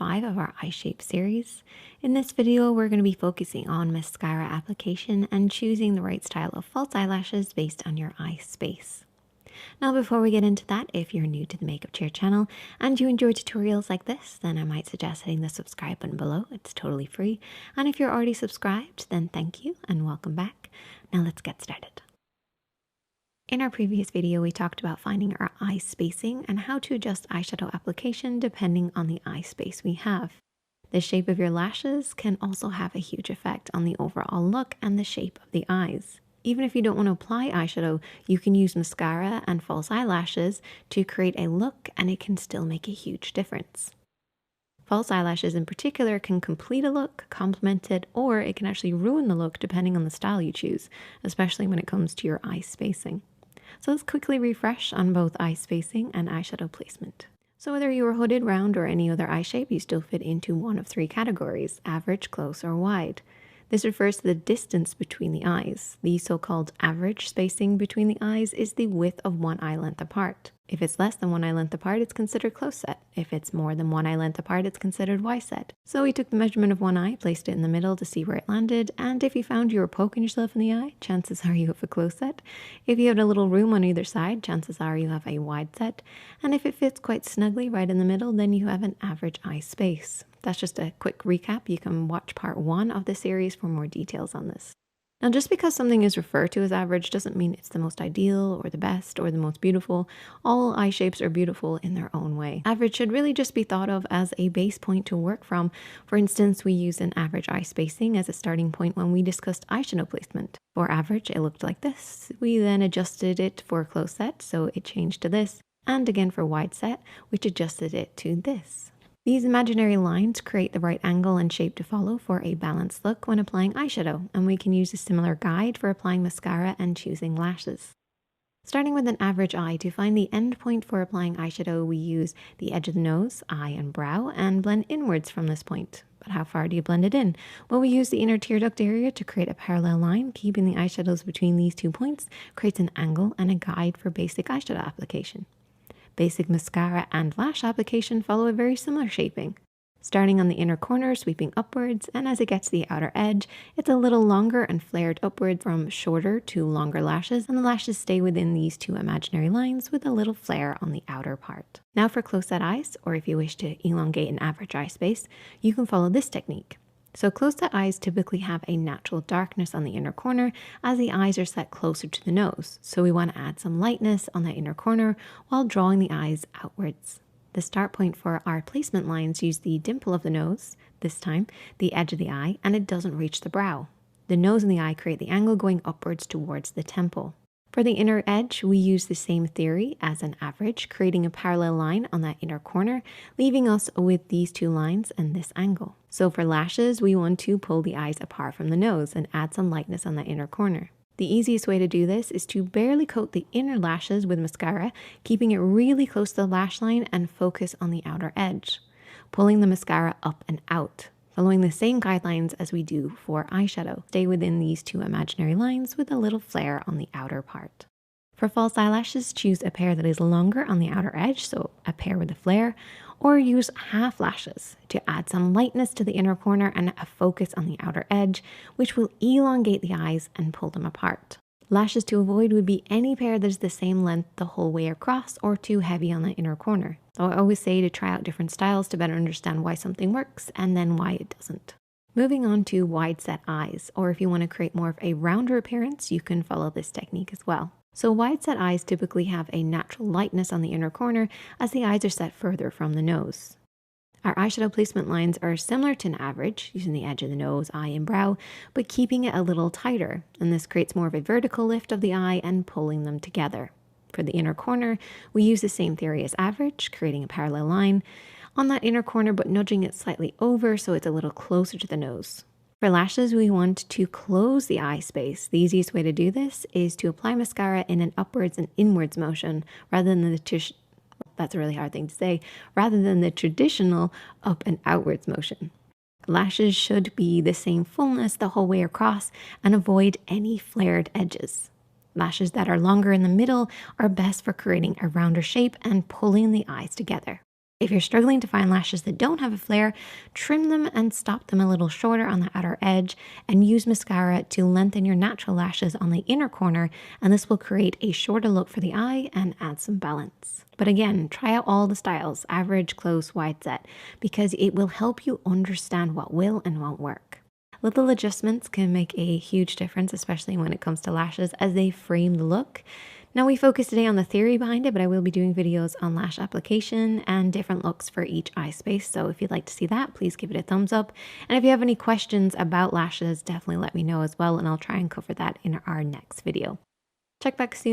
5 of our eye shape series. In this video, we're going to be focusing on mascara application and choosing the right style of false eyelashes based on your eye space. Now, before we get into that, if you're new to the Makeup Chair channel and you enjoy tutorials like this, then I might suggest hitting the subscribe button below. It's totally free. And if you're already subscribed, then thank you and welcome back. Now let's get started. In our previous video, we talked about finding our eye spacing and how to adjust eyeshadow application depending on the eye space we have. The shape of your lashes can also have a huge effect on the overall look and the shape of the eyes. Even if you don't want to apply eyeshadow, you can use mascara and false eyelashes to create a look, and it can still make a huge difference. False eyelashes in particular can complete a look, complement it, or it can actually ruin the look depending on the style you choose, especially when it comes to your eye spacing. So let's quickly refresh on both eye spacing and eyeshadow placement. So whether you are hooded, round, or any other eye shape, you still fit into one of three categories: average, close, or wide. This refers to the distance between the eyes. The so-called average spacing between the eyes is the width of one eye length apart. If it's less than one eye length apart, it's considered close set. If it's more than one eye length apart, it's considered wide set. So we took the measurement of one eye, placed it in the middle to see where it landed, and if you found you were poking yourself in the eye, chances are you have a close set. If you had a little room on either side, chances are you have a wide set. And if it fits quite snugly right in the middle, then you have an average eye space. That's just a quick recap. You can watch part 1 of the series for more details on this. Now, just because something is referred to as average doesn't mean it's the most ideal or the best or the most beautiful. All eye shapes are beautiful in their own way. Average should really just be thought of as a base point to work from. For instance, we used an average eye spacing as a starting point when we discussed eyeshadow placement. For average, it looked like this. We then adjusted it for close set, so it changed to this. And again for wide set, which adjusted it to this. These imaginary lines create the right angle and shape to follow for a balanced look when applying eyeshadow, and we can use a similar guide for applying mascara and choosing lashes. Starting with an average eye, to find the end point for applying eyeshadow, we use the edge of the nose, eye, and brow, and blend inwards from this point. But how far do you blend it in? Well, we use the inner tear duct area to create a parallel line. Keeping the eyeshadows between these 2 points creates an angle and a guide for basic eyeshadow application. Basic mascara and lash application follow a very similar shaping. Starting on the inner corner, sweeping upwards, and as it gets to the outer edge, it's a little longer and flared upward from shorter to longer lashes, and the lashes stay within these 2 imaginary lines with a little flare on the outer part. Now for close-set eyes, or if you wish to elongate an average eye space, you can follow this technique. So close-set eyes typically have a natural darkness on the inner corner as the eyes are set closer to the nose. So we want to add some lightness on that inner corner while drawing the eyes outwards. The start point for our placement lines use the dimple of the nose, this time the edge of the eye, and it doesn't reach the brow. The nose and the eye create the angle going upwards towards the temple. For the inner edge, we use the same theory as an average, creating a parallel line on that inner corner, leaving us with these 2 lines and this angle. So for lashes, we want to pull the eyes apart from the nose and add some lightness on that inner corner. The easiest way to do this is to barely coat the inner lashes with mascara, keeping it really close to the lash line and focus on the outer edge, pulling the mascara up and out. Following the same guidelines as we do for eyeshadow. Stay within these 2 imaginary lines with a little flare on the outer part. For false eyelashes, choose a pair that is longer on the outer edge, so a pair with a flare, or use half lashes to add some lightness to the inner corner and a focus on the outer edge, which will elongate the eyes and pull them apart. Lashes to avoid would be any pair that is the same length the whole way across or too heavy on the inner corner. So I always say to try out different styles to better understand why something works and then why it doesn't. Moving on to wide set eyes, or if you want to create more of a rounder appearance, you can follow this technique as well. So wide set eyes typically have a natural lightness on the inner corner as the eyes are set further from the nose. Our eyeshadow placement lines are similar to an average, using the edge of the nose, eye, and brow, but keeping it a little tighter, and this creates more of a vertical lift of the eye and pulling them together. For the inner corner, we use the same theory as average, creating a parallel line on that inner corner but nudging it slightly over so it's a little closer to the nose. For lashes, we want to close the eye space. The easiest way to do this is to apply mascara in an upwards and inwards motion rather than that's a really hard thing to say, rather than the traditional up and outwards motion. Lashes should be the same fullness the whole way across and avoid any flared edges. Lashes that are longer in the middle are best for creating a rounder shape and pulling the eyes together. If you're struggling to find lashes that don't have a flare, trim them and stop them a little shorter on the outer edge and use mascara to lengthen your natural lashes on the inner corner, and this will create a shorter look for the eye and add some balance. But again, try out all the styles, average, close, wide set, because it will help you understand what will and won't work. Little adjustments can make a huge difference, especially when it comes to lashes, as they frame the look. Now, we focus today on the theory behind it, but I will be doing videos on lash application and different looks for each eye space. So if you'd like to see that, please give it a thumbs up. And if you have any questions about lashes, definitely let me know as well, and I'll try and cover that in our next video. Check back soon.